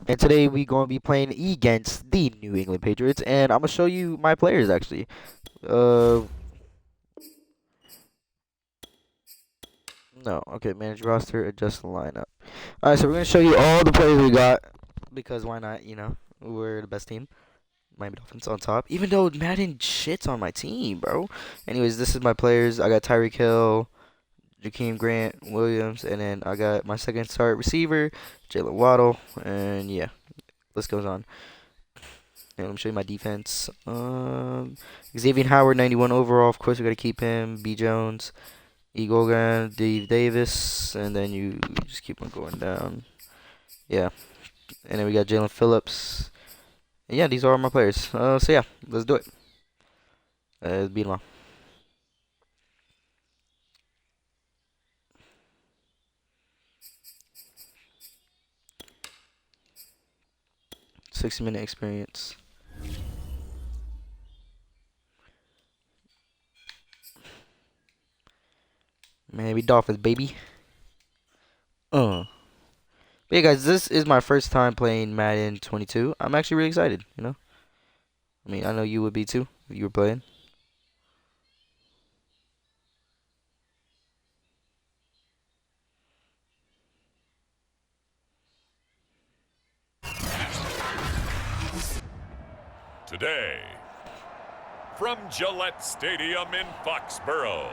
And today we gonna be playing against the New England Patriots, and I'm gonna show you my players actually. Uh, no, okay, manage roster, adjust the lineup. All right, so we're gonna show you all the players we got because why not? You know, we're the best team. Miami Dolphins on top, even though Madden shits on my team, bro. Anyways, this is my players. I got Tyreek Hill, Jakeem Grant, Williams, and then I got my second start receiver, Jalen Waddle, and yeah, list goes on. And let me show you my defense. Xavier Howard, 91 overall. Of course, we gotta keep him. B. Jones, E. Golgan, Dave Davis, and then you just keep on going down. Yeah, and then we got Jalen Phillips. And yeah, these are all my players. So yeah, let's do it. Let's beat them all. 60-minute experience. Miami Dolphins, baby. But yeah, guys, this is my first time playing Madden 22. I'm actually really excited, you know? I mean, I know you would be too if you were playing. Today, from Gillette Stadium in Foxborough,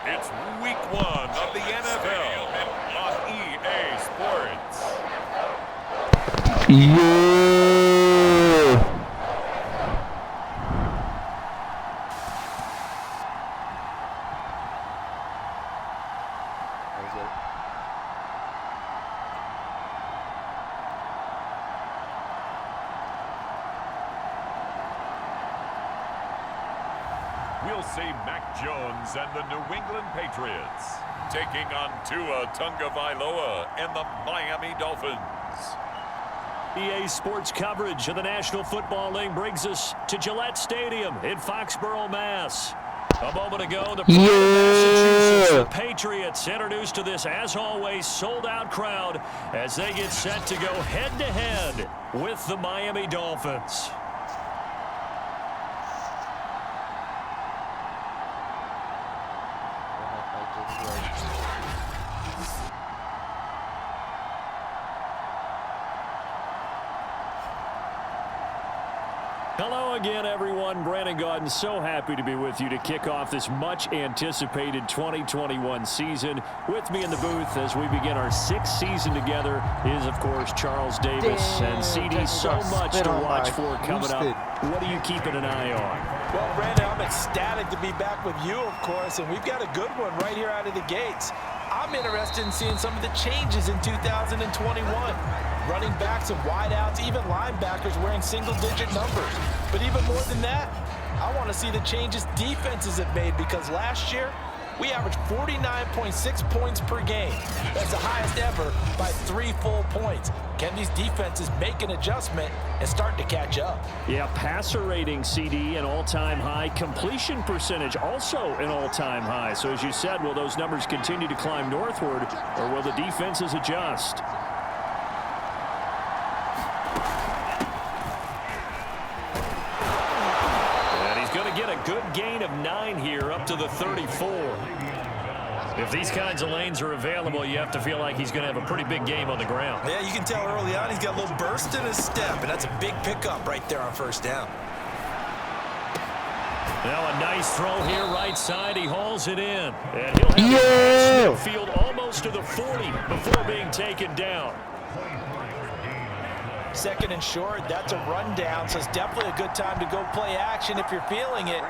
it's week 1 of the NFL on EA Sports. Yeah. We'll see Mac Jones and the New England Patriots taking on Tua Tagovailoa and the Miami Dolphins. EA Sports coverage of the National Football League brings us to Gillette Stadium in Foxborough, Mass. A moment ago, the Massachusetts, the Patriots introduced to this, as always, sold-out crowd as they get set to go head-to-head with the Miami Dolphins. Hello again, everyone. Brandon Gaudin, so happy to be with you to kick off this much-anticipated 2021 season. With me in the booth as we begin our 6th season together is, of course, Charles Davis. And CD, so much to watch for coming up. What are you keeping an eye on? Well, Brandon, I'm ecstatic to be back with you, of course, and we've got a good one right here out of the gates. I'm interested in seeing some of the changes in 2021. Running backs and wideouts, even linebackers wearing single-digit numbers. But even more than that, I want to see the changes defenses have made, because last year, we averaged 49.6 points per game. That's the highest ever by 3 full points. Can these defenses make an adjustment and start to catch up? Yeah, passer rating, CD, an all-time high. Completion percentage, also an all-time high. So as you said, will those numbers continue to climb northward, or will the defenses adjust? Good gain of 9 here, up to the 34. If these kinds of lanes are available, you have to feel like he's going to have a pretty big game on the ground. Yeah, you can tell early on he's got a little burst in his step, and that's a big pickup right there on first down. Now a nice throw here, right side. He hauls it in. And he'll have the field almost to the 40 before being taken down. Second and short, that's a rundown, so it's definitely a good time to go play action if you're feeling it.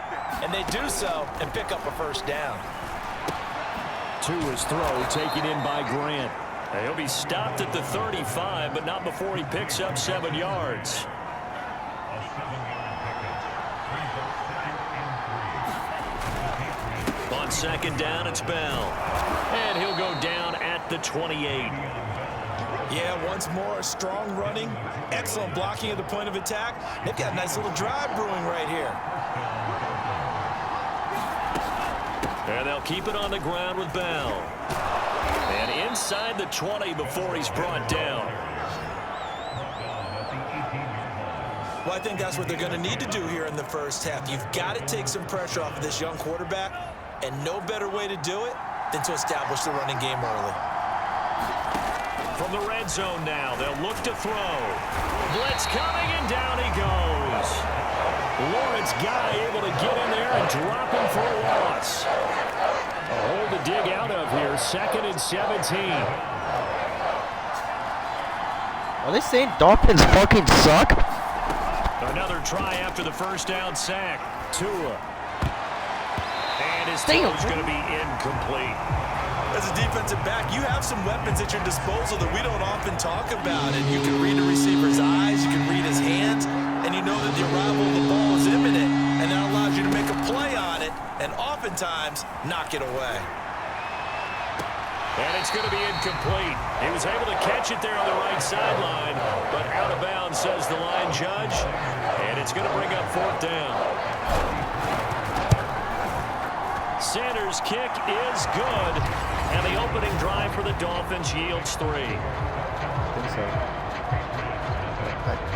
And they do so and pick up a first down. To his throw, taken in by Grant. He'll be stopped at the 35, but not before he picks up 7 yards. On second down, it's Bell. And he'll go down at the 28. Yeah, once more, strong running, excellent blocking at the point of attack. They've got a nice little drive brewing right here. And they'll keep it on the ground with Bell. And inside the 20 before he's brought down. Well, I think that's what they're going to need to do here in the first half. You've got to take some pressure off of this young quarterback, and no better way to do it than to establish the running game early. From the red zone now, they'll look to throw. Blitz coming, and down he goes. Lawrence Guy able to get in there and drop him for a loss. A hole to dig out of here, 2nd and 17. Are they saying Dolphins fucking suck? Another try after the first down sack. Tua. And his throw's going to be incomplete. As a defensive back, you have some weapons at your disposal that we don't often talk about. And you can read a receiver's eyes, you can read his hands, and you know that the arrival of the ball is imminent. And that allows you to make a play on it and oftentimes knock it away. And it's going to be incomplete. He was able to catch it there on the right sideline, but out of bounds, says the line judge. And it's going to bring up 4th down. Sanders' kick is good. And the opening drive for the Dolphins yields 3. I think so.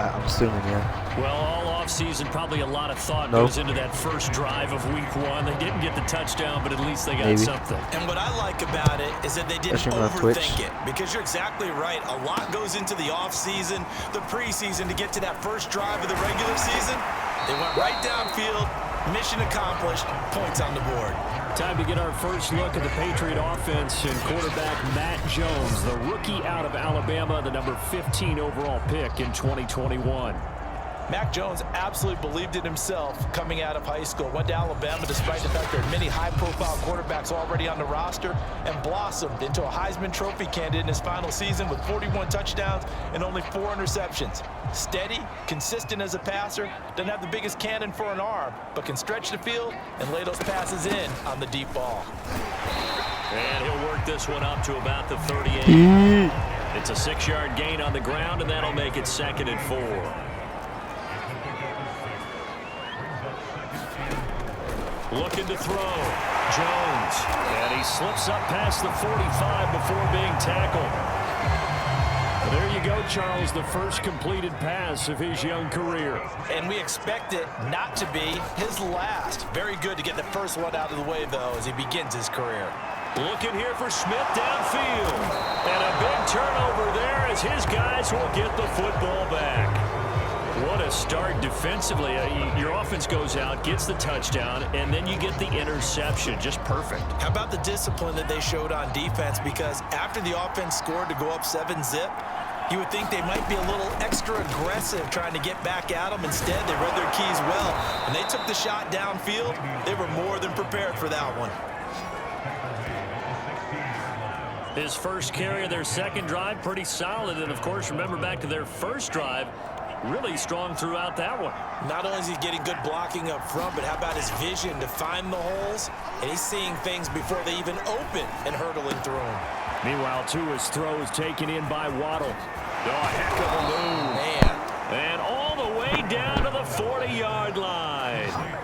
I'm assuming, yeah. Well, all offseason, probably a lot of thought goes into that first drive of week 1. They didn't get the touchdown, but at least they got something. And what I like about it is that they didn't overthink it. Because you're exactly right. A lot goes into the offseason, the preseason to get to that first drive of the regular season. They went right downfield, mission accomplished, points on the board. Time to get our first look at the Patriot offense and quarterback Matt Jones, the rookie out of Alabama, the number 15 overall pick in 2021. Mac Jones absolutely believed in himself coming out of high school. Went to Alabama despite the fact there are many high-profile quarterbacks already on the roster and blossomed into a Heisman Trophy candidate in his final season with 41 touchdowns and only 4 interceptions. Steady, consistent as a passer, doesn't have the biggest cannon for an arm, but can stretch the field and lay those passes in on the deep ball. And he'll work this one up to about the 38. It's a 6-yard gain on the ground, and that'll make it 2nd and 4. Looking to throw. Jones. And he slips up past the 45 before being tackled. Well, there you go, Charles, the first completed pass of his young career. And we expect it not to be his last. Very good to get the first one out of the way, though, as he begins his career. Looking here for Smith downfield. And a big turnover there as his guys will get the football back. What a start defensively. Your offense goes out, gets the touchdown, and then you get the interception. Just perfect. How about the discipline that they showed on defense? Because after the offense scored to go up 7-zip, you would think they might be a little extra aggressive trying to get back at them. Instead, they read their keys well. When they took the shot downfield, they were more than prepared for that one. His first carry of their second drive, pretty solid. And, of course, remember back to their first drive, really strong throughout that one. Not only is he getting good blocking up front, but how about his vision to find the holes? And he's seeing things before they even open and hurdling through them. Meanwhile, Tua's throw is taken in by Waddle. Oh, a heck of a move. Man. And all the way down to the 40-yard line.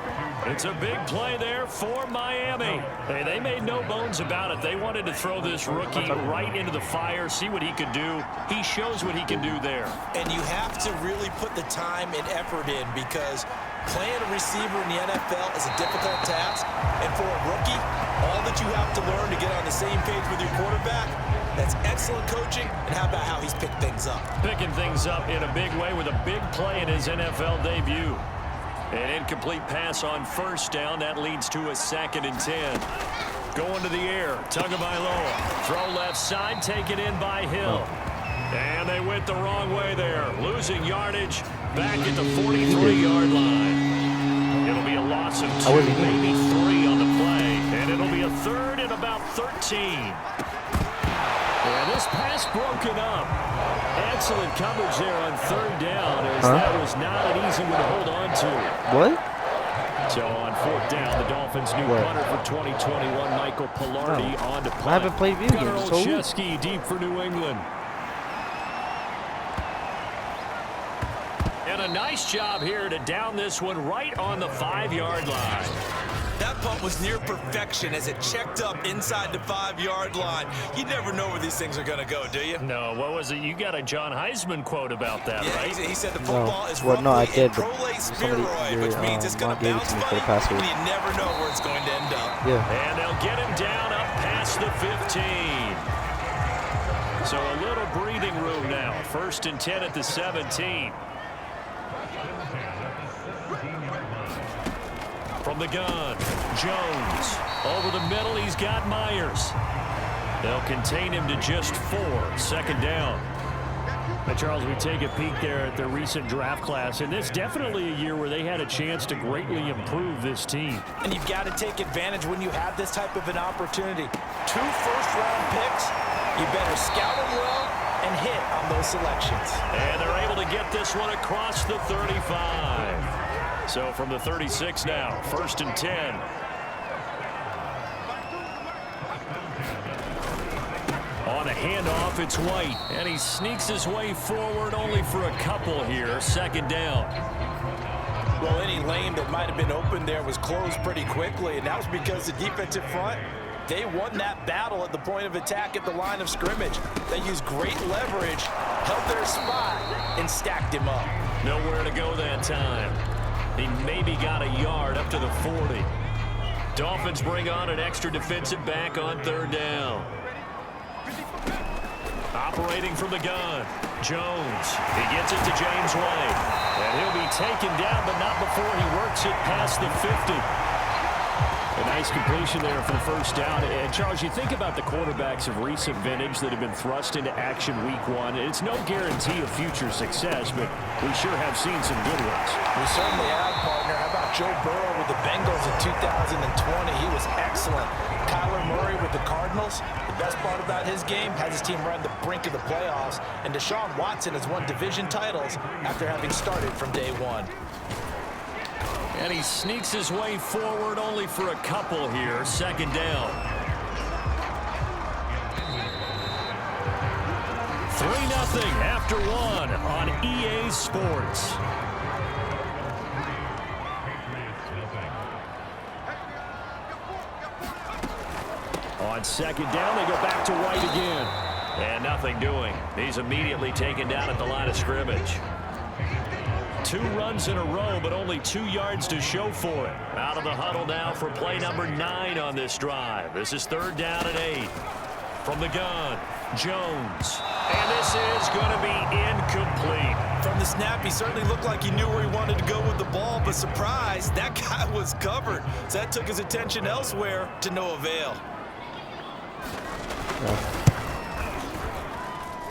It's a big play there for Miami. Hey, they made no bones about it. They wanted to throw this rookie right into the fire, see what he could do. He shows what he can do there. And you have to really put the time and effort in because playing a receiver in the NFL is a difficult task. And for a rookie, all that you have to learn to get on the same page with your quarterback, that's excellent coaching. And how about how he's picked things up? Picking things up in a big way with a big play in his NFL debut. An incomplete pass on first down. That leads to a 2nd and 10. Going to the air. Tagovailoa. Throw left side. Taken in by Hill. And they went the wrong way there. Losing yardage back at the 43-yard line. It'll be a loss of 2, maybe 3 on the play. And it'll be a 3rd and about 13. And this pass broken up. Excellent coverage there on 3rd down as that was not an easy one to hold on to. What? So on 4th down, the Dolphins' new punter for 2021, Michael Pilardi, on to punt. I haven't played video games. Gunnar Olszewski deep for New England. And a nice job here to down this one right on the 5-yard line. That That punt was near perfection as it checked up inside the 5-yard line. You never know where these things are going to go, do you? No, what was it? You got a John Heisman quote about that, yeah, right? He said the football is well, roughly no, I a did, but prolate somebody, spheroid, which means it's going to gave it bounce to me for the funny, password. and you never know where it's going to end up. Yeah. And they'll get him down up past the 15. So a little breathing room now. 1st and 10 at the 17. From the gun, Jones. Over the middle, he's got Myers. They'll contain him to just 4. 2nd down. Now, Charles, we take a peek there at their recent draft class, and this definitely a year where they had a chance to greatly improve this team. And you've got to take advantage when you have this type of an opportunity. 2 first-round picks, you better scout them well and hit on those selections. And they're able to get this one across the 35. So from the 36 now, 1st and 10. On a handoff, it's White, and he sneaks his way forward only for a couple here. 2nd down. Well, any lane that might have been open there was closed pretty quickly, and that was because the defensive front, they won that battle at the point of attack at the line of scrimmage. They used great leverage, held their spot, and stacked him up. Nowhere to go that time. He maybe got a yard up to the 40. Dolphins bring on an extra defensive back on 3rd down. Operating from the gun, Jones. He gets it to James White. And he'll be taken down, but not before he works it past the 50. A nice completion there for the 1st down. And, Charles, you think about the quarterbacks of recent vintage that have been thrust into action week 1. It's no guarantee of future success, but we sure have seen some good ones. We certainly have, partner. How about Joe Burrow with the Bengals in 2020? He was excellent. Kyler Murray with the Cardinals. The best part about his game has his team right on the brink of the playoffs. And Deshaun Watson has won division titles after having started from day 1. And he sneaks his way forward only for a couple here. 2nd down. 3-0 after 1 on EA Sports. On 2nd down, they go back to White again. And nothing doing. He's immediately taken down at the line of scrimmage. 2 runs in a row, but only 2 yards to show for it. Out of the huddle now for play number 9 on this drive. This is 3rd down and 8. From the gun, Jones. And this is going to be incomplete. From the snap, he certainly looked like he knew where he wanted to go with the ball, but surprise, that guy was covered. So that took his attention elsewhere to no avail.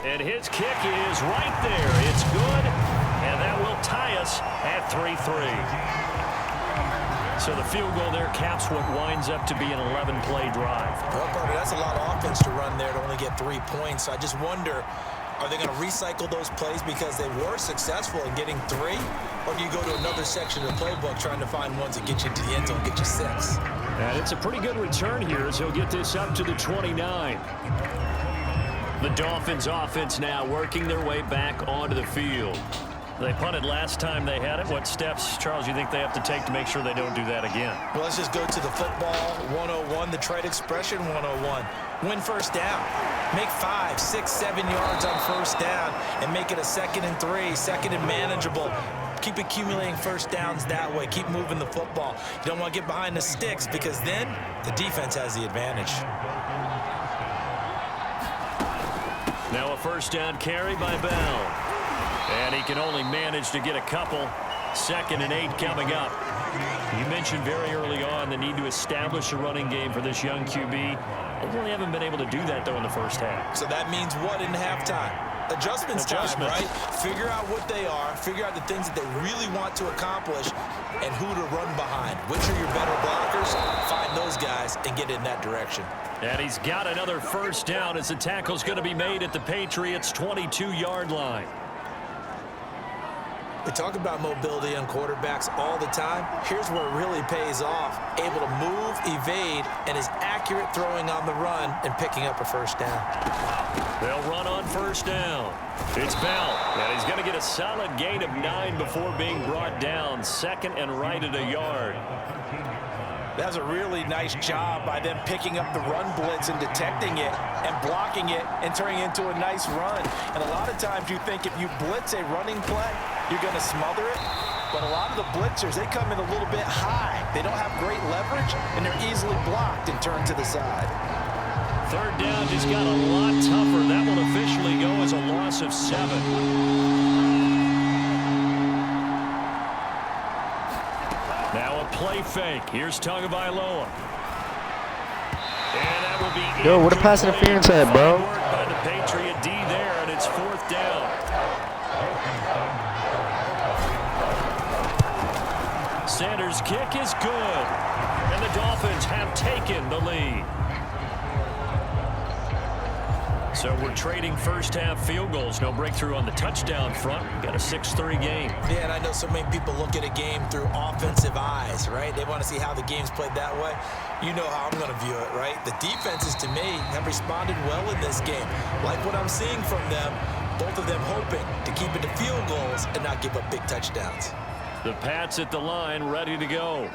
And his kick is right there. It's good. And that will tie us at 3-3. So the field goal there caps what winds up to be an 11-play drive. Well, partner, that's a lot of offense to run there to only get 3 points. I just wonder, are they going to recycle those plays because they were successful in getting 3? Or do you go to another section of the playbook trying to find ones that get you into the end zone, get you 6? And it's a pretty good return here as he'll get this up to the 29. The Dolphins offense now working their way back onto the field. They punted last time they had it. What steps, Charles, you think they have to take to make sure they don't do that again? Well, let's just go to the football 101, the trade expression 101. Win 1st down. Make 5, 6, 7 yards on 1st down and make it a 2nd and 3, 2nd and manageable. Keep accumulating 1st downs that way. Keep moving the football. You don't want to get behind the sticks because then the defense has the advantage. Now a 1st down carry by Bell. And he can only manage to get a couple. 2nd and 8 coming up. You mentioned very early on the need to establish a running game for this young QB. They really haven't been able to do that, though, in the 1st half. So that means what in halftime? Adjustments time, right? Figure out what they are. Figure out the things that they really want to accomplish and who to run behind. Which are your better blockers? Find those guys and get in that direction. And he's got another 1st down as the tackle's going to be made at the Patriots' 22-yard line. We talk about mobility on quarterbacks all the time. Here's where it really pays off. Able to move, evade, and is accurate throwing on the run and picking up a 1st down. They'll run on 1st down. It's Bell, and he's going to get a solid gain of 9 before being brought down. 2nd and right at a yard. That's a really nice job by them picking up the run blitz and detecting it and blocking it and turning it into a nice run. And a lot of times you think if you blitz a running play, you're going to smother it. But a lot of the blitzers, they come in a little bit high. They don't have great leverage, and they're easily blocked and turned to the side. Third down just got a lot tougher. That will officially go as a loss of 7. Now a play fake. Here's Tagovailoa. And that will be Yo, what a pass interference at, bro. Fine work by the Patriot D there, and it's 4th down. Sanders' kick is good. And the Dolphins have taken the lead. So we're trading first-half field goals. No breakthrough on the touchdown front. We've got a 6-3 game. Yeah, and I know so many people look at a game through offensive eyes, right? They want to see how the game's played that way. You know how I'm going to view it, right? The defenses, to me, have responded well in this game. Like what I'm seeing from them, both of them hoping to keep it to field goals and not give up big touchdowns. The Pats at the line, ready to go.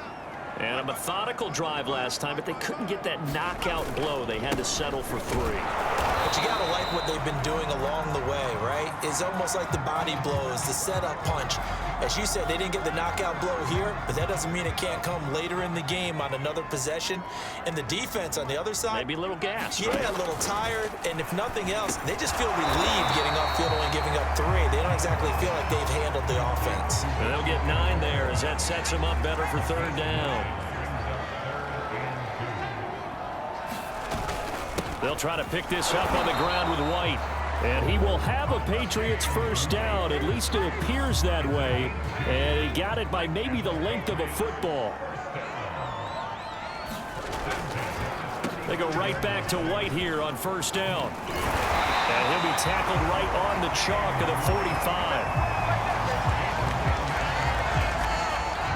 And a methodical drive last time, but they couldn't get that knockout blow. They had to settle for 3. But you got to like what they've been doing along the way, right? It's almost like the body blows, the setup punch. As you said, they didn't get the knockout blow here, but that doesn't mean it can't come later in the game on another possession. And the defense on the other side, maybe a little gas. Yeah, right? a little tired. And if nothing else, they just feel relieved getting upfield and giving up 3. They don't exactly feel like they've handled the offense. And they'll get 9 there as that sets them up better for 3rd down. They'll try to pick this up on the ground with White. And he will have a Patriots first down. At least it appears that way. And he got it by maybe the length of a football. They go right back to White here on first down. And he'll be tackled right on the chalk of the 45.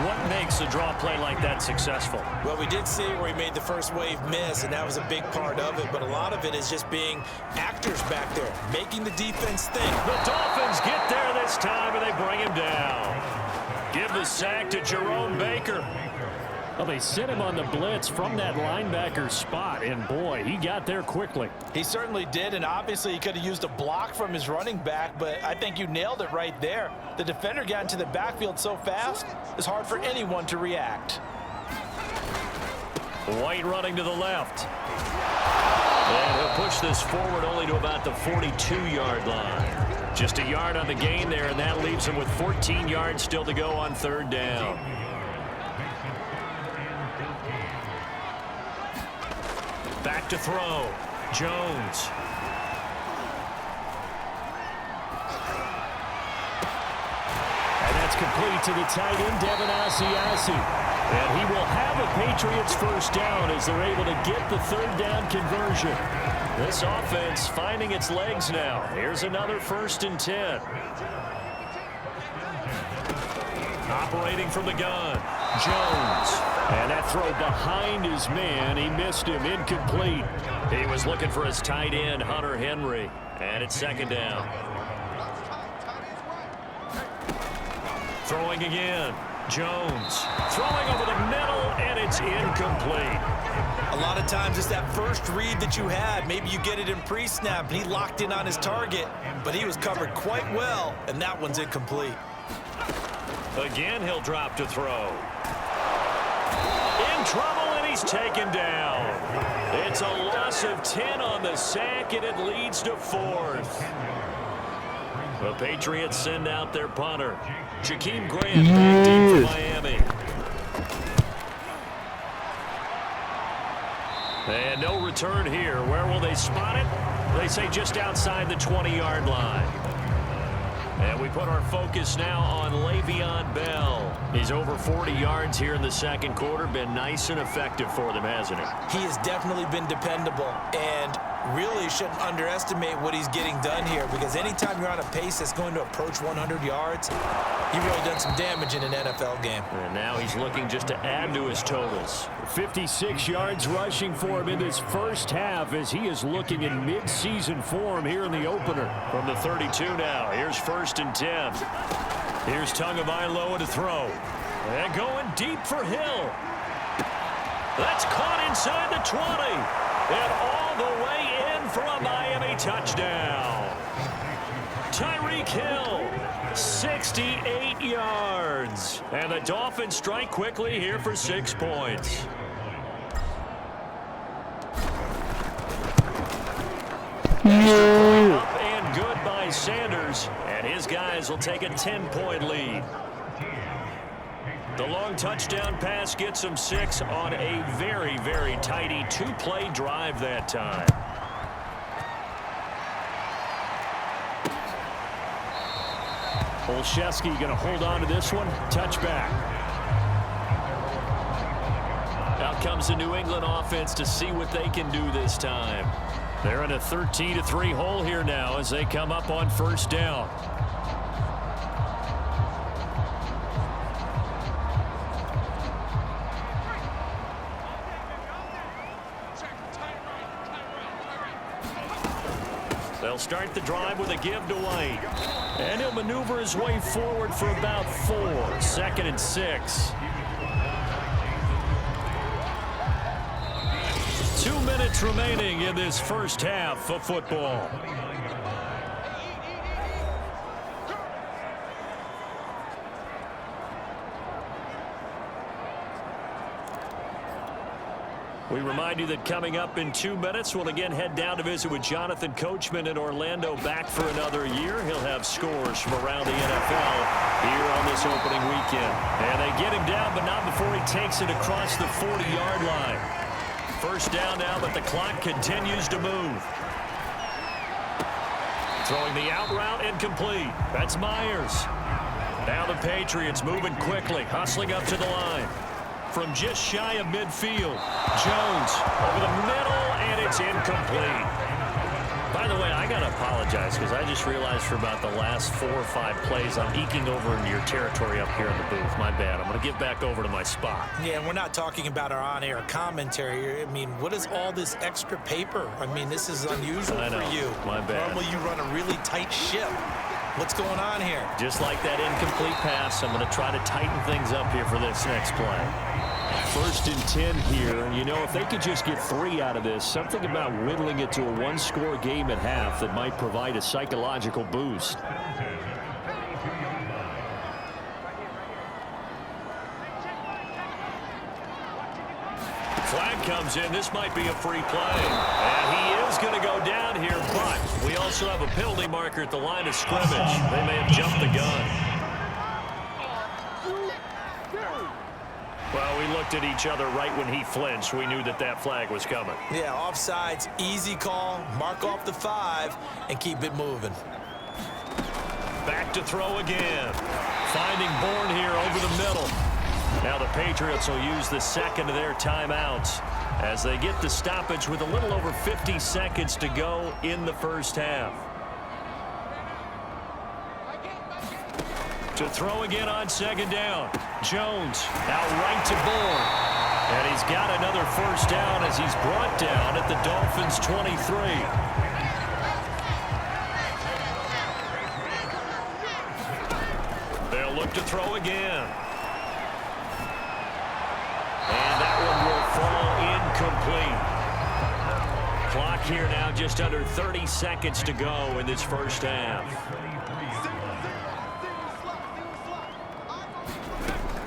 What makes a draw play like that successful? Well, we did see where he made the first wave miss, and that was a big part of it. But a lot of it is just being actors back there, making the defense think. The Dolphins get there this time, and they bring him down. Give the sack to Jerome Baker. Well, they sent him on the blitz from that linebacker spot, and boy, he got there quickly. He certainly did, and obviously he could have used a block from his running back, but I think you nailed it right there. The defender got into the backfield so fast, it's hard for anyone to react. White running to the left. And he'll push this forward only to about the 42-yard line. Just a yard on the gain there, and that leaves him with 14 yards still to go on 3rd down. Back to throw. Jones. And that's complete to the tight end, Devin Asiasi. And he will have a Patriots first down as they're able to get the 3rd down conversion. This offense finding its legs now. Here's another 1st and 10. Operating from the gun. Jones. And that throw behind his man. He missed him. Incomplete. He was looking for his tight end, Hunter Henry. And it's 2nd down. Throwing again. Jones. Throwing over the middle, and it's incomplete. A lot of times it's that first read that you had. Maybe you get it in pre-snap, and he locked in on his target, but he was covered quite well, and that one's incomplete. Again, he'll drop to throw. In trouble, and he's taken down. It's a loss of 10 on the sack, and it leads to 4th. The Patriots send out their punter. Jakeem Grant back deep for Miami. And no return here. Where will they spot it? They say just outside the 20-yard line. And we put our focus now on Le'Veon Bell. He's over 40 yards here in the 2nd quarter. Been nice and effective for them, hasn't he? He has definitely been dependable, and really shouldn't underestimate what he's getting done here, because anytime you're on a pace that's going to approach 100 yards, you've really done some damage in an NFL game. And now he's looking just to add to his totals. 56 yards rushing for him in this first half as he is looking in mid-season form here in the opener. From the 32 now, here's 1st and 10. Here's Tagovailoa to throw. And going deep for Hill. That's caught inside the 20. And all the way in for a Miami touchdown. Tyreek Hill, 68 yards. And the Dolphins strike quickly here for 6 points. Up and good by Sanders. And his guys will take a 10-point lead. The long touchdown pass gets him 6 on a very, very tidy 2-play drive that time. Olszewski going to hold on to this one. Touchback. Out comes the New England offense to see what they can do this time. They're in a 13-3 hole here now as they come up on first down. They'll start the drive with a give to White. And he'll maneuver his way forward for about 4. 2nd and 6. 2 minutes remaining in this first half of football. We remind you that coming up in 2 minutes, we'll again head down to visit with Jonathan Coachman in Orlando, back for another year. He'll have scores from around the NFL here on this opening weekend. And they get him down, but not before he takes it across the 40-yard line. First down now, but the clock continues to move. Throwing the out route, incomplete. That's Myers. Now the Patriots moving quickly, hustling up to the line. From just shy of midfield, Jones over the middle, and it's incomplete. By the way, I got to apologize because I just realized for about the last 4 or 5 plays, I'm eking over into your territory up here in the booth. My bad. I'm going to get back over to my spot. Yeah, and we're not talking about our on-air commentary. I mean, what is all this extra paper? I mean, this is unusual for you. My bad. Normally you run a really tight ship. What's going on here? Just like that incomplete pass, I'm going to try to tighten things up here for this next play. 1st and 10 here, and you know, if they could just get 3 out of this, something about whittling it to a 1-score game at half that might provide a psychological boost. Flag comes in. This might be a free play. And he is going to go down here, but we also have a penalty marker at the line of scrimmage. They may have jumped the gun. Well, we looked at each other right when he flinched. We knew that that flag was coming. Yeah, offsides, easy call. Mark off the 5 and keep it moving. Back to throw again. Finding Bourne here over the middle. Now the Patriots will use the 2nd of their timeouts as they get the stoppage with a little over 50 seconds to go in the first half. To throw again on 2nd down. Jones out right to Bourne. And he's got another first down as he's brought down at the Dolphins' 23. They'll look to throw again. And that one will fall incomplete. Clock here now just under 30 seconds to go in this first half.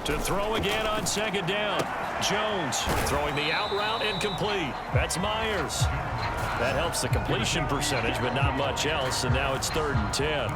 To throw again on 2nd down. Jones throwing the out route, incomplete. That's Myers. That helps the completion percentage, but not much else, and now it's 3rd and 10.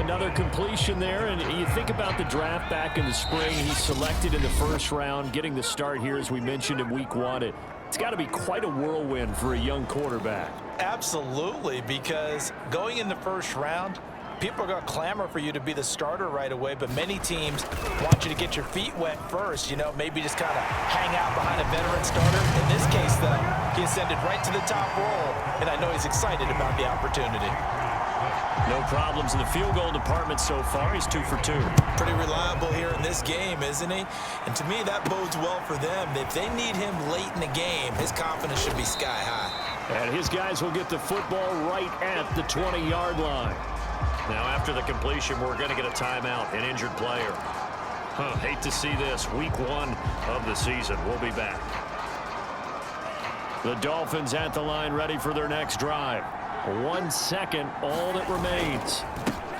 Another completion there, and you think about the draft back in the spring. He's selected in the 1st round, getting the start here, as we mentioned, in week 1. It's got to be quite a whirlwind for a young quarterback. Absolutely, because going in the 1st round, people are going to clamor for you to be the starter right away, but many teams want you to get your feet wet first, you know, maybe just kind of hang out behind a veteran starter. In this case, though, he ascended right to the top role, and I know he's excited about the opportunity. No problems in the field goal department so far. He's 2 for 2. Pretty reliable here in this game, isn't he? And to me, that bodes well for them. If they need him late in the game, his confidence should be sky high. And his guys will get the football right at the 20-yard line. Now, after the completion, we're going to get a timeout, an injured player. Hate to see this. Week 1 of the season. We'll be back. The Dolphins at the line ready for their next drive. 1 second, all that remains.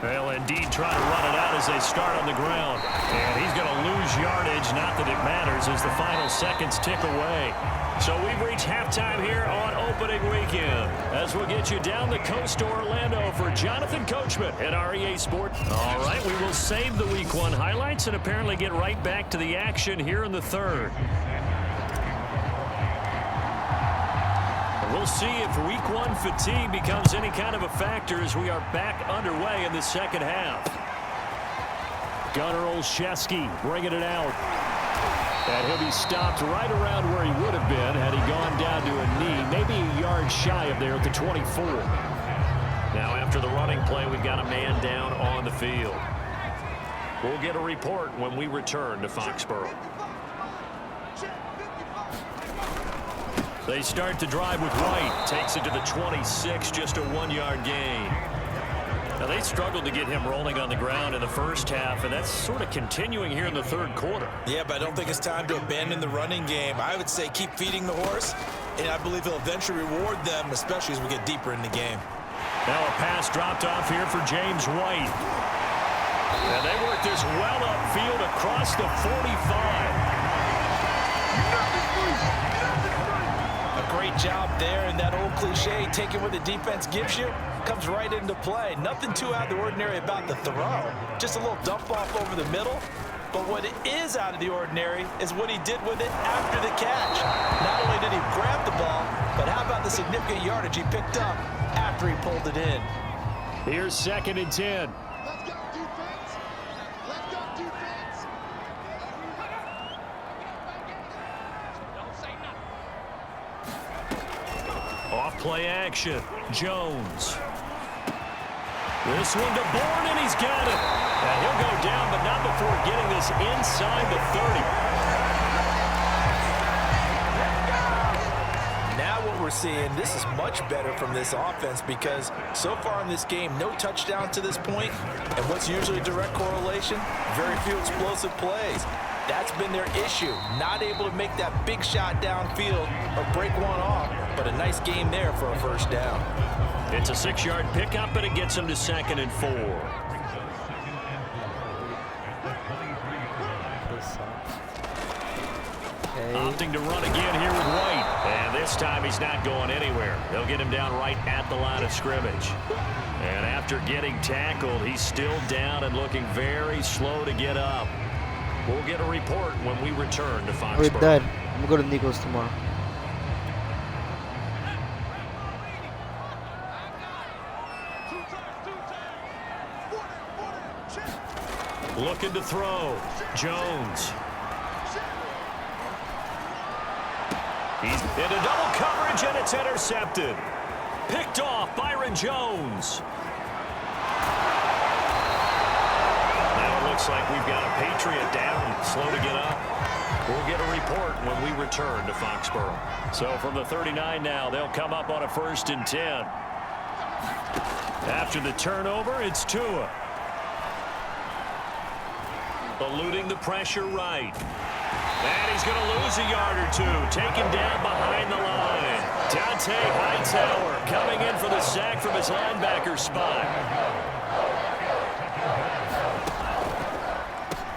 They'll indeed try to run it out as they start on the ground. And he's going to lose yardage, not that it matters, as the final seconds tick away. So we've reached halftime here on opening weekend, as we'll get you down the coast to Orlando for Jonathan Coachman at REA Sports. All right, we will save the Week 1 highlights and apparently get right back to the action here in the third. We'll see if Week 1 fatigue becomes any kind of a factor as we are back underway in the second half. Gunnar Olszewski bringing it out. And he'll be stopped right around where he would have been had he gone down to a knee, maybe a yard shy of there at the 24. Now after the running play, we've got a man down on the field. We'll get a report when we return to Foxborough. They start the drive with White. Takes it to the 26, just a 1-yard gain. Now, they struggled to get him rolling on the ground in the first half, and that's sort of continuing here in the third quarter. Yeah, but I don't think it's time to abandon the running game. I would say keep feeding the horse, and I believe he'll eventually reward them, especially as we get deeper in the game. Now a pass dropped off here for James White. And they work this well upfield across the 45. Great job there, and that old cliche, taking what the defense gives you, comes right into play. Nothing too out of the ordinary about the throw. Just a little dump off over the middle. But what is out of the ordinary is what he did with it after the catch. Not only did he grab the ball, but how about the significant yardage he picked up after he pulled it in. Here's 2nd and 10. Let's go, defense. Let's go, defense. Off play action. Jones. This one to Bourne, and he's got it. And he'll go down, but not before getting this inside the 30. Now what we're seeing, this is much better from this offense because so far in this game, no touchdown to this point. And what's usually a direct correlation? Very few explosive plays. That's been their issue. Not able to make that big shot downfield or break one off, but a nice game there for a first down. It's a 6-yard pickup, and it gets him to 2nd and 4. Opting to run again here with White. And this time he's not going anywhere. They'll get him down right at the line of scrimmage. And after getting tackled, he's still down and looking very slow to get up. We'll get a report when we return to Foxborough. Wait, Dad, I'm going to go to Nico's tomorrow. Looking to throw. Jones. He's into double coverage, and it's intercepted. Picked off Byron Jones. Now it looks like we've got a Patriot down, slow to get up. We'll get a report when we return to Foxborough. So from the 39 now, they'll come up on a 1st and 10. After the turnover, it's Tua. Eluding the pressure right. And he's going to lose a yard or two. Taken down behind the line. Dante Hightower coming in for the sack from his linebacker spot.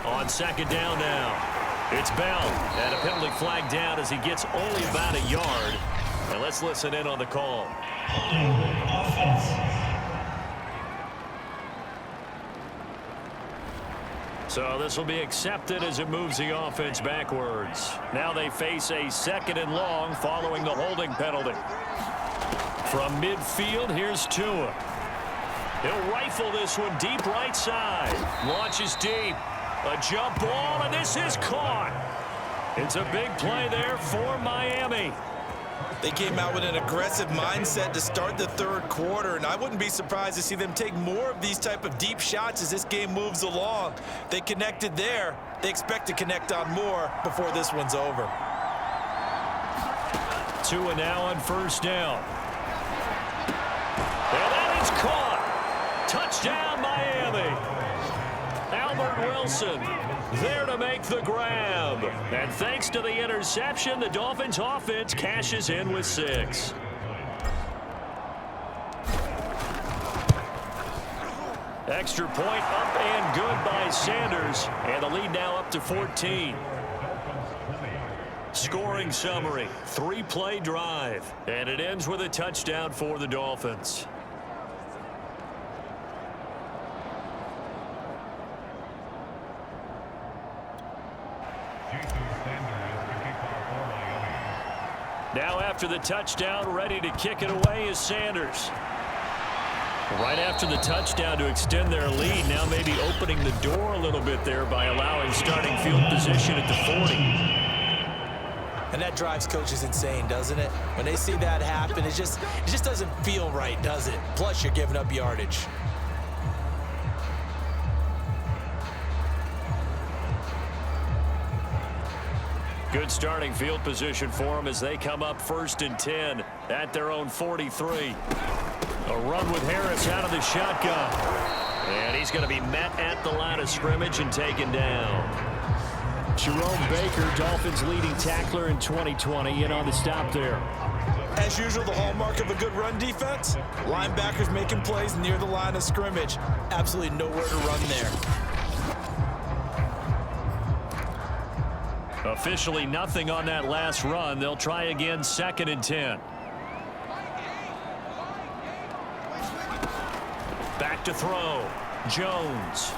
On 2nd down now. It's Bell. And a penalty flag down as he gets only about a yard. And let's listen in on the call. So this will be accepted as it moves the offense backwards. Now they face a 2nd and long following the holding penalty. From midfield, here's Tua. He'll rifle this one deep right side. Launches deep. A jump ball, and this is caught. It's a big play there for Miami. They came out with an aggressive mindset to start the third quarter, and I wouldn't be surprised to see them take more of these type of deep shots as this game moves along. They connected there. They expect to connect on more before this one's over. Tua now on 1st down. And that is caught. Touchdown, Miami. Albert Wilson there to make the grab. And thanks to the interception, the Dolphins offense cashes in with 6. Extra point up and good by Sanders. And the lead now up to 14. Scoring summary, 3-play drive. And it ends with a touchdown for the Dolphins. Now after the touchdown, ready to kick it away is Sanders. Right after the touchdown to extend their lead, now maybe opening the door a little bit there by allowing starting field position at the 40. And that drives coaches insane, doesn't it? When they see that happen, it just doesn't feel right, does it? Plus, you're giving up yardage. Good starting field position for them as they come up 1st and 10 at their own 43. A run with Harris out of the shotgun. And he's going to be met at the line of scrimmage and taken down. Jerome Baker, Dolphins leading tackler in 2020, in on the stop there. As usual, the hallmark of a good run defense, linebackers making plays near the line of scrimmage. Absolutely nowhere to run there. Officially nothing on that last run. They'll try again 2nd and 10. Back to throw. Jones.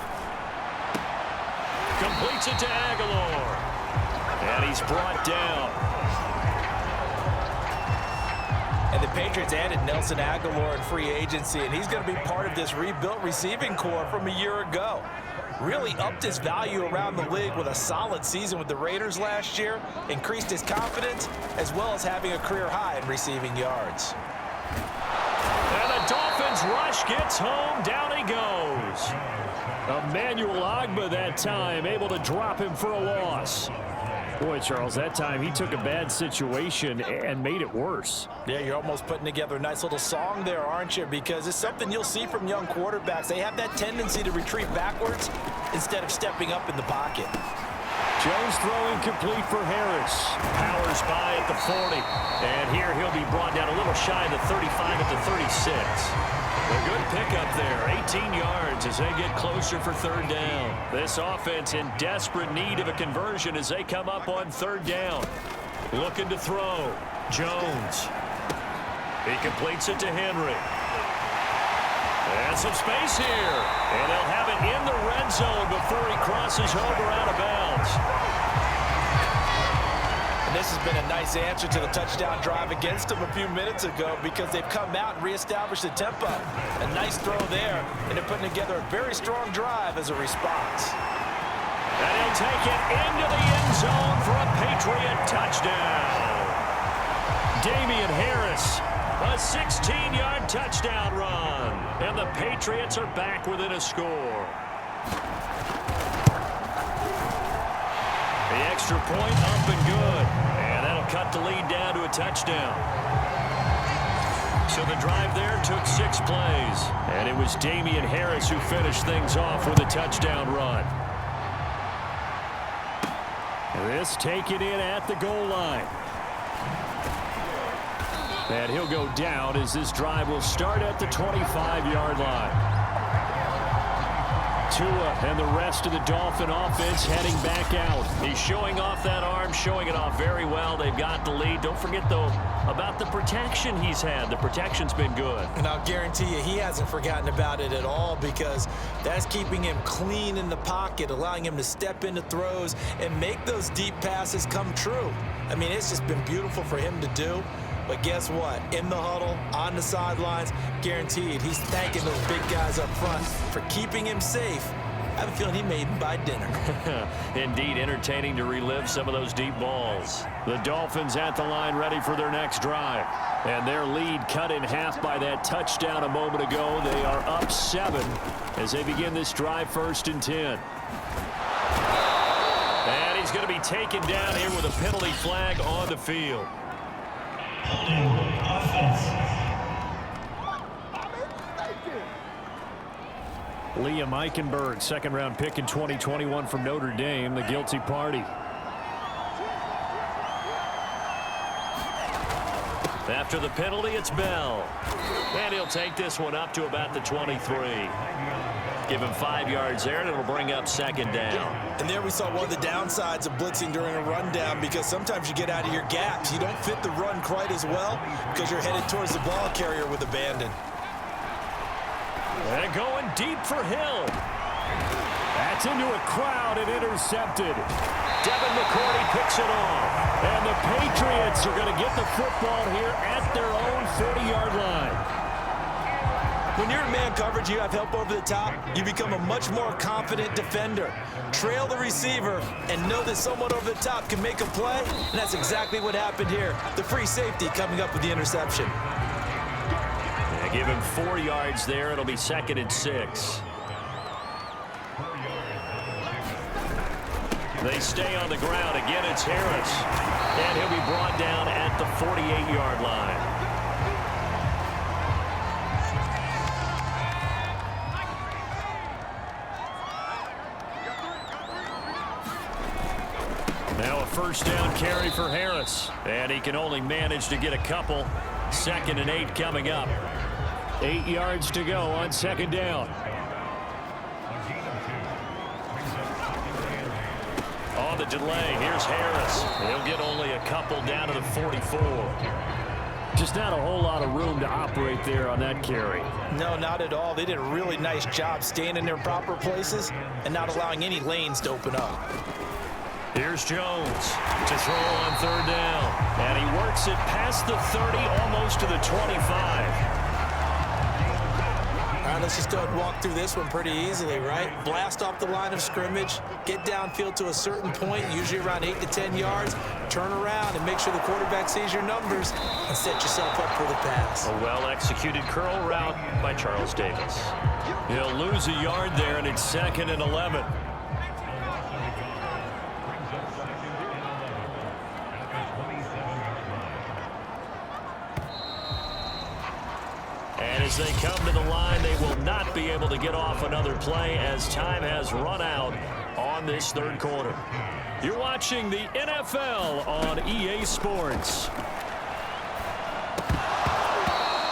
Completes it to Aguilar. And he's brought down. And the Patriots added Nelson Aguilar in free agency, and he's going to be part of this rebuilt receiving core from a year ago. Really upped his value around the league with a solid season with the Raiders last year, increased his confidence, as well as having a career high in receiving yards. And the Dolphins rush gets home. Down he goes. Emmanuel Ogbah that time, able to drop him for a loss. Boy, Charles, that time he took a bad situation and made it worse. Yeah, you're almost putting together a nice little song there, aren't you? Because it's something you'll see from young quarterbacks. They have that tendency to retreat backwards instead of stepping up in the pocket. Jones throwing complete for Harris. Powers by at the 40. And here he'll be brought down a little shy of the 35 at the 36. A good pickup there, 18 yards as they get closer for 3rd down. This offense in desperate need of a conversion as they come up on 3rd down. Looking to throw. Jones. He completes it to Henry. And some space here. And they'll have it in the red zone before he crosses over out of bounds. This has been a nice answer to the touchdown drive against them a few minutes ago because they've come out and reestablished the tempo. A nice throw there, and they're putting together a very strong drive as a response. And he'll take it into the end zone for a Patriot touchdown. Damian Harris, a 16-yard touchdown run. And the Patriots are back within a score. The extra point up and good. And that'll cut the lead down to a touchdown. So the drive there took 6 plays. And it was Damian Harris who finished things off with a touchdown run. This taken in at the goal line. And he'll go down as this drive will start at the 25-yard line. Tua and the rest of the Dolphin offense heading back out. He's showing off that arm, showing it off very well. They've got the lead. Don't forget, though, about the protection he's had. The protection's been good. And I'll guarantee you he hasn't forgotten about it at all because that's keeping him clean in the pocket, allowing him to step into throws and make those deep passes come true. I mean, it's just been beautiful for him to do. But guess what? In the huddle, on the sidelines, guaranteed he's thanking those big guys up front for keeping him safe. I have a feeling he may even buy dinner. Indeed, entertaining to relive some of those deep balls. The Dolphins at the line ready for their next drive. And their lead cut in half by that touchdown a moment ago. They are up 7 as they begin this drive 1st and 10. And he's going to be taken down here with a penalty flag on the field. Liam Eichenberg, second-round pick in 2021 from Notre Dame, the guilty party. After the penalty, it's Bell. And he'll take this one up to about the 23. Give him 5 yards there, and it'll bring up second down. And there we saw one of the downsides of blitzing during a rundown, because sometimes you get out of your gaps. You don't fit the run quite as well because you're headed towards the ball carrier with abandon. And going deep for Hill. That's into a crowd and intercepted. Devin McCourty picks it off. And the Patriots are going to get the football here at their own 40-yard line. When you're in man coverage, you have help over the top, you become a much more confident defender. Trail the receiver and know that someone over the top can make a play, and that's exactly what happened here. The free safety coming up with the interception. Yeah, give him 4 yards there. It'll be 2nd and 6. They stay on the ground. Again, it's Harris. And he'll be brought down at the 48-yard line. Now a first down carry for Harris. And he can only manage to get a couple. 2nd and 8 coming up. 8 yards to go on 2nd down. On the delay, here's Harris. He'll get only a couple down to the 44. Just not a whole lot of room to operate there on that carry. No, not at all. They did a really nice job staying in their proper places and not allowing any lanes to open up. Here's Jones to throw on 3rd down. And he works it past the 30, almost to the 25. All right, let's just go ahead and walk through this one pretty easily, right? Blast off the line of scrimmage, get downfield to a certain point, usually around 8 to 10 yards, turn around and make sure the quarterback sees your numbers and set yourself up for the pass. A well-executed curl route by Charles Davis. He'll lose a yard there, and it's 2nd and 11. And as they come to the line, they will not be able to get off another play as time has run out on this 3rd quarter. You're watching the NFL on EA Sports.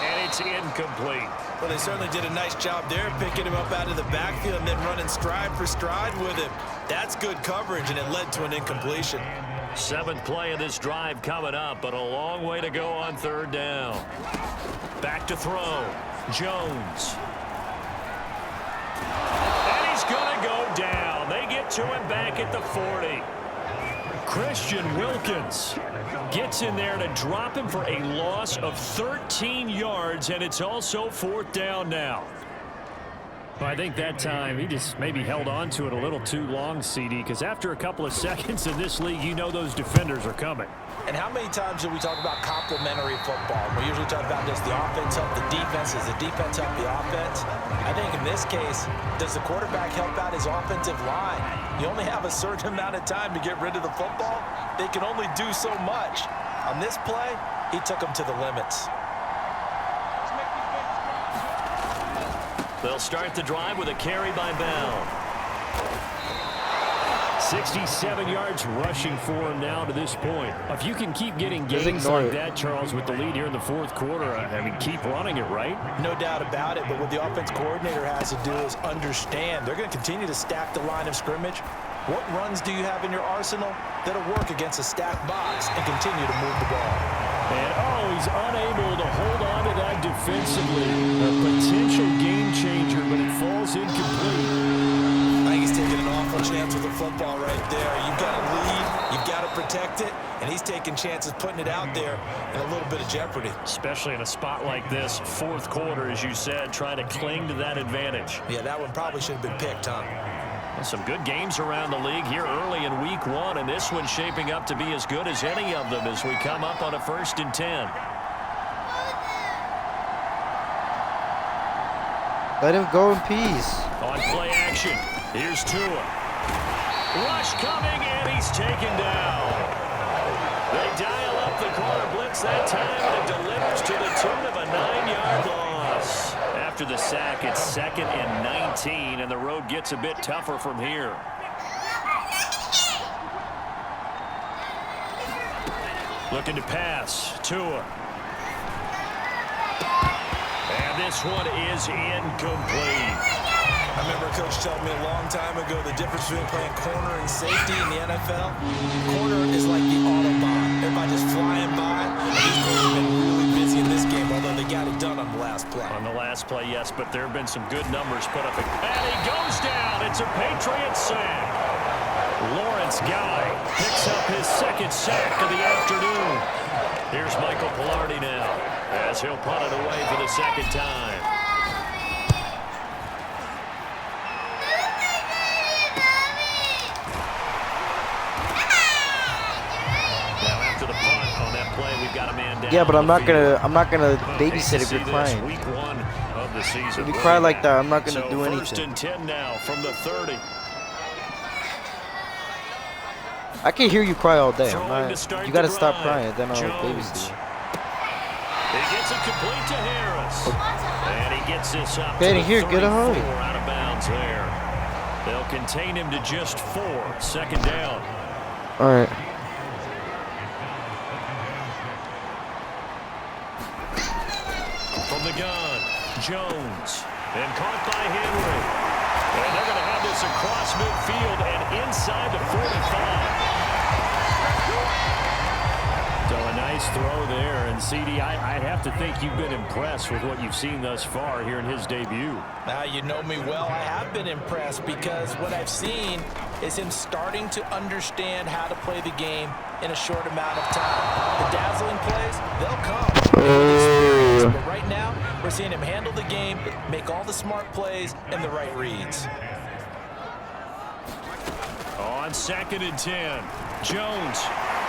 And it's incomplete. Well, they certainly did a nice job there, picking him up out of the backfield and then running stride for stride with him. That's good coverage, and it led to an incompletion. 7th play of this drive coming up, but a long way to go on 3rd down. Back to throw. Jones. And he's going to go down. They get to him back at the 40. Christian Wilkins gets in there to drop him for a loss of 13 yards, and it's also 4th down now. Well, I think that time he just maybe held on to it a little too long, CD, because after a couple of seconds in this league, you know those defenders are coming. And how many times do we talk about complementary football? We usually talk about does the offense help the defense? Does the defense help the offense? I think in this case, does the quarterback help out his offensive line? You only have a certain amount of time to get rid of the football. They can only do so much. On this play, he took them to the limits. They'll start the drive with a carry by Bell. 67 yards rushing for him now to this point. If you can keep getting gains like that, Charles, with the lead here in the 4th quarter, I mean, keep running it, right? No doubt about it, but what the offense coordinator has to do is understand they're going to continue to stack the line of scrimmage. What runs do you have in your arsenal that'll work against a stacked box and continue to move the ball? And, he's unable to hold on to that defensively. A potential game changer, but it falls incomplete. I think he's taking an awful chance with the football right there. You've got to lead, you've got to protect it, and he's taking chances putting it out there in a little bit of jeopardy. Especially in a spot like this, 4th quarter, as you said, trying to cling to that advantage. Yeah, that one probably should have been picked, huh? Some good games around the league here early in week 1, and this one's shaping up to be as good as any of them as we come up on a 1st and 10. Let him go in peace. On play action, here's Tua. Rush coming, and he's taken down. They dial up the corner blitz that time, and it delivers to the tune of a 9-yard loss. After the sack, it's 2nd and 18, and the road gets a bit tougher from here. Looking to pass. Tua. And this one is incomplete. I remember a coach telling me a long time ago the difference between playing corner and safety in the NFL. Corner is like the Autobahn. Everybody just flying by. And these corners have been really busy in this game, although they got it done on the last play. On the last play, yes, but there have been some good numbers put up. And he goes down. It's a Patriot sack. Lawrence Guy picks up his second sack of the afternoon. Here's Michael Pilardi now as he'll punt it away for the second time. Now after the punt on that play, we've got a man down. Yeah, but I'm not gonna Hate babysit to if you're see this crying. Week 1 of the season. If you cry like that, I'm not gonna So do first anything. and 10 now from the 30. I can hear you cry all day. Throwing to start You gotta the stop drive. crying, then I'll Jones. babysit you. He gets it complete to Harris. And he gets this up Get to in the here, get a 34 hurry. out of bounds there. They'll contain him to just 4. Second down. All right. From the gun, Jones. And caught by Henry. And they're going to have this across midfield and inside the 45. So a nice throw there. And, CD, I have to think you've been impressed with what you've seen thus far here in his debut. Now, you know me well. I have been impressed because what I've seen is him starting to understand how to play the game in a short amount of time. The dazzling plays, they'll come. But right now, we're seeing him handle the game, make all the smart plays, and the right reads. On second and 10, Jones.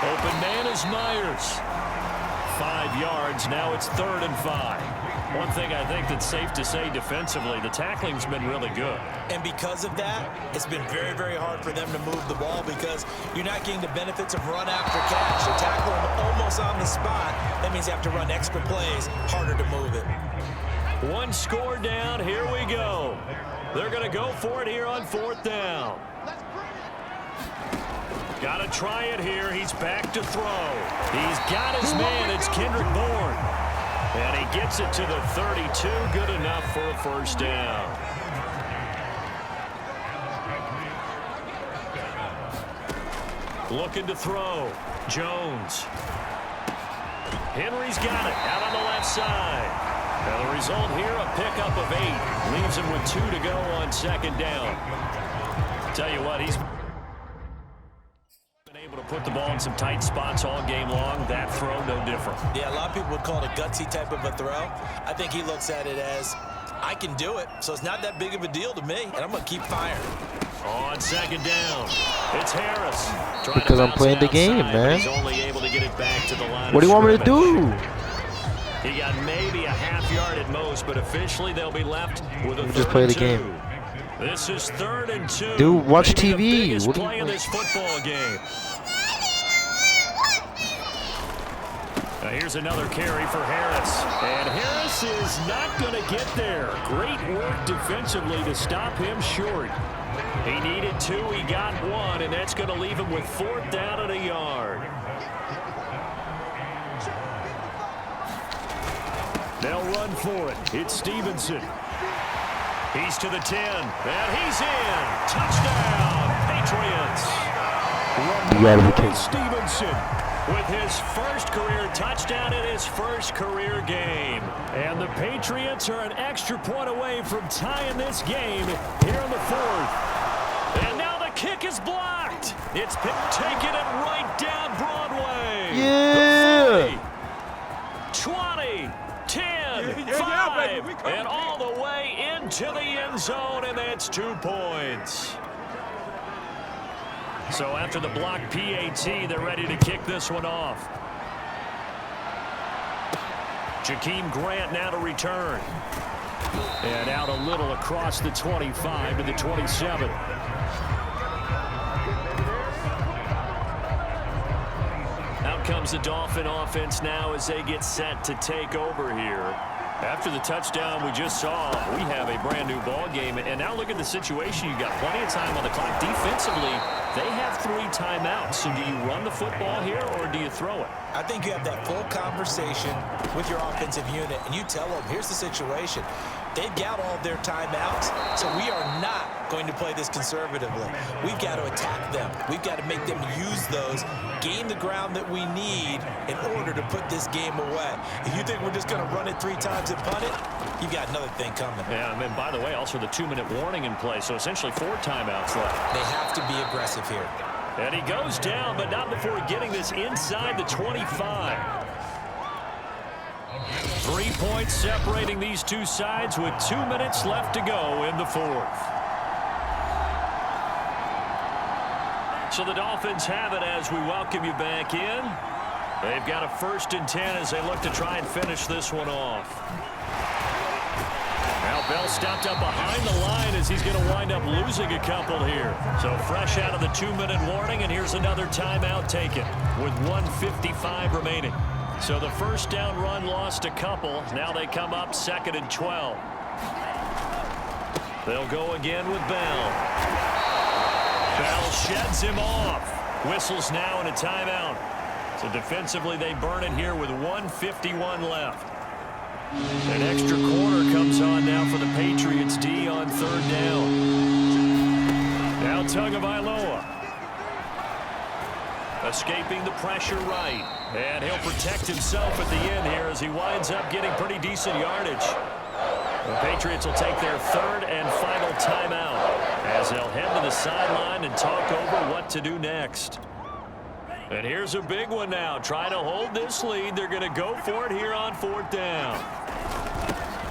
Open man is Myers. 5 yards. Now it's 3rd and 5. One thing I think that's safe to say defensively, the tackling's been really good. And because of that, it's been very, very hard for them to move the ball because you're not getting the benefits of run after catch. You're tackling them almost on the spot. That means you have to run extra plays, harder to move it. One score down. Here we go. They're going to go for it here on 4th down. Got to try it here. He's back to throw. He's got his man. It's Kendrick Bourne. And he gets it to the 32. Good enough for a first down. Looking to throw. Jones. Henry's got it out on the left side. And the result here, a pickup of 8. Leaves him with 2 to go on second down. Tell you what, he's been able to put the ball in some tight spots all game long. That throw, no different. Yeah, a lot of people would call it a gutsy type of a throw. I think he looks at it as, I can do it, so it's not that big of a deal to me, and I'm going to keep firing. On second down, it's Harris. Because I'm playing the game, man. He's only able to get it back to the line. What do you want me to do? He got maybe a half yard at most, but officially they'll be left with a Just play the game. This is 3rd and 2. Dude, watch Maybe TV. The biggest What do you play in want? this football game. Now here's another carry for Harris. And Harris is not going to get there. Great work defensively to stop him short. He needed 2, he got 1, and that's going to leave him with 4th down and a yard. They'll run for it. It's Stevenson. He's to the 10, and he's in. Touchdown, Patriots. Ramon Stevenson with his first career touchdown in his first career game. And the Patriots are an extra point away from tying this game here in the 4th. And now the kick is blocked. It's taking it right down Broadway. Yeah. 20, 10, 5, and all the way into the end zone, and that's 2 points. So after the blocked PAT, they're ready to kick this one off. Jakeem Grant now to return. And out a little across the 25 to the 27. Out comes the Dolphin offense now as they get set to take over here. After the touchdown we just saw, we have a brand new ball game. And now look at the situation. You've got plenty of time on the clock. Defensively, they have 3 timeouts. So do you run the football here or do you throw it? I think you have that full conversation with your offensive unit, and you tell them, here's the situation. They've got all their timeouts, so we are not going to play this conservatively. We've got to attack them. We've got to make them use those, gain the ground that we need in order to put this game away. If you think we're just going to run it 3 times and punt it, you've got another thing coming. Yeah, and by the way, also the 2-minute warning in play, so essentially 4 timeouts left. They have to be aggressive here. And he goes down, but not before getting this inside the 25. 3 points separating these two sides with 2 minutes left to go in the 4th. So the Dolphins have it as we welcome you back in. They've got a 1st and 10 as they look to try and finish this one off. Now Bell stopped up behind the line as he's going to wind up losing a couple here. So fresh out of the 2-minute warning, and here's another timeout taken with 1:55 remaining. So the 1st down run lost a couple. Now they come up 2nd and 12. They'll go again with Bell. Bell sheds him off. Whistles now in a timeout. So defensively they burn it here with 1:51 left. An extra quarter comes on now for the Patriots D on 3rd down. Now Tagovailoa. Escaping the pressure right. And he'll protect himself at the end here as he winds up getting pretty decent yardage. The Patriots will take their 3rd and final timeout as they'll head to the sideline and talk over what to do next. And here's a big one now. Trying to hold this lead. They're going to go for it here on 4th down.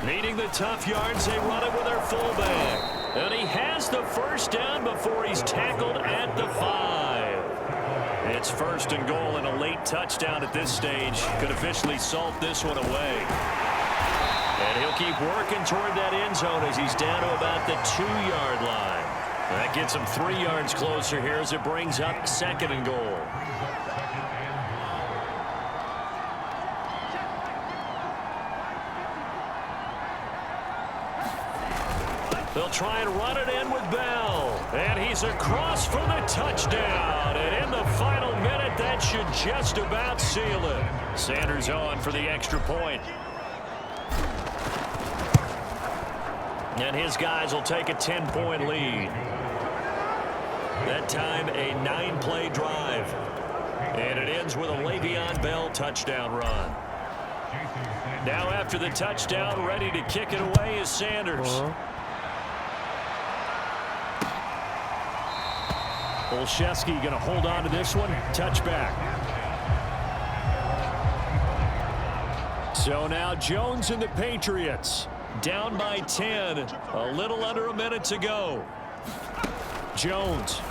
Needing the tough yards, they run it with their fullback. And he has the 1st down before he's tackled at the 5. It's 1st and goal, and a late touchdown at this stage could officially salt this one away. And he'll keep working toward that end zone as he's down to about the 2-yard line. That gets him 3 yards closer here as it brings up 2nd and goal. They'll try and run it in with Bell. And he's across for the touchdown. And in the final minute, that should just about seal it. Sanders on for the extra point. And his guys will take a 10-point lead. That time, a 9-play drive. And it ends with a Le'Veon Bell touchdown run. Now after the touchdown, ready to kick it away is Sanders. Olszewski going to hold on to this one. Touchback. So now Jones and the Patriots down by 10. A little under a minute to go. Jones.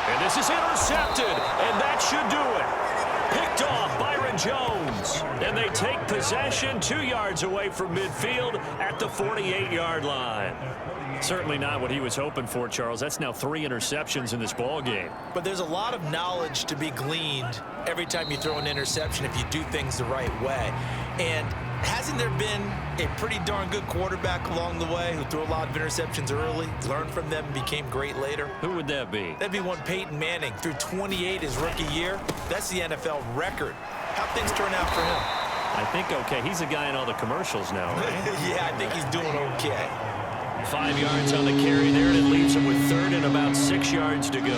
And this is intercepted. And that should do it. Picked off Byron Jones. And they take possession 2 yards away from midfield at the 48-yard line. Certainly not what he was hoping for, Charles. That's now 3 interceptions in this ball game. But there's a lot of knowledge to be gleaned every time you throw an interception if you do things the right way. And hasn't there been a pretty darn good quarterback along the way who threw a lot of interceptions early, learned from them, and became great later? Who would that be? That'd be one Peyton Manning. Threw 28 his rookie year. That's the NFL record. How'd things turn out for him? I think okay. He's a guy in all the commercials now, right? Yeah, I think he's doing okay. 5 yards on the carry there, and it leaves him with 3rd and about 6 yards to go.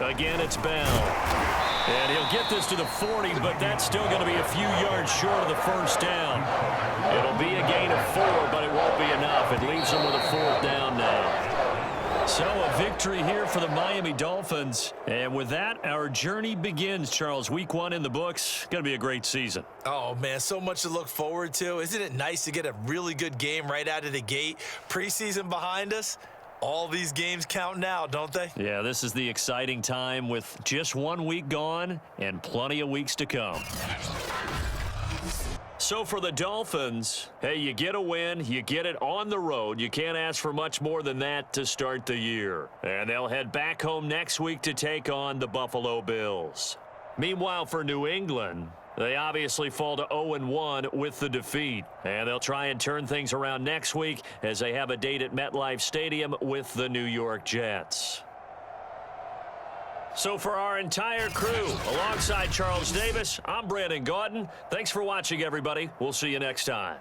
Again, it's Bell. And he'll get this to the 40, but that's still going to be a few yards short of the 1st down. It'll be a gain of 4, but it won't be enough. It leaves him with a 4th down now. So a victory here for the Miami Dolphins. And with that, our journey begins, Charles. Week 1 in the books. Going to be a great season. Oh, man, so much to look forward to. Isn't it nice to get a really good game right out of the gate? Preseason behind us. All these games count now, don't they? Yeah, this is the exciting time with just 1 week gone and plenty of weeks to come. So for the Dolphins, hey, you get a win, you get it on the road. You can't ask for much more than that to start the year. And they'll head back home next week to take on the Buffalo Bills. Meanwhile, for New England, they obviously fall to 0-1 with the defeat. And they'll try and turn things around next week as they have a date at MetLife Stadium with the New York Jets. So for our entire crew, alongside Charles Davis, I'm Brandon Gaudin. Thanks for watching, everybody. We'll see you next time.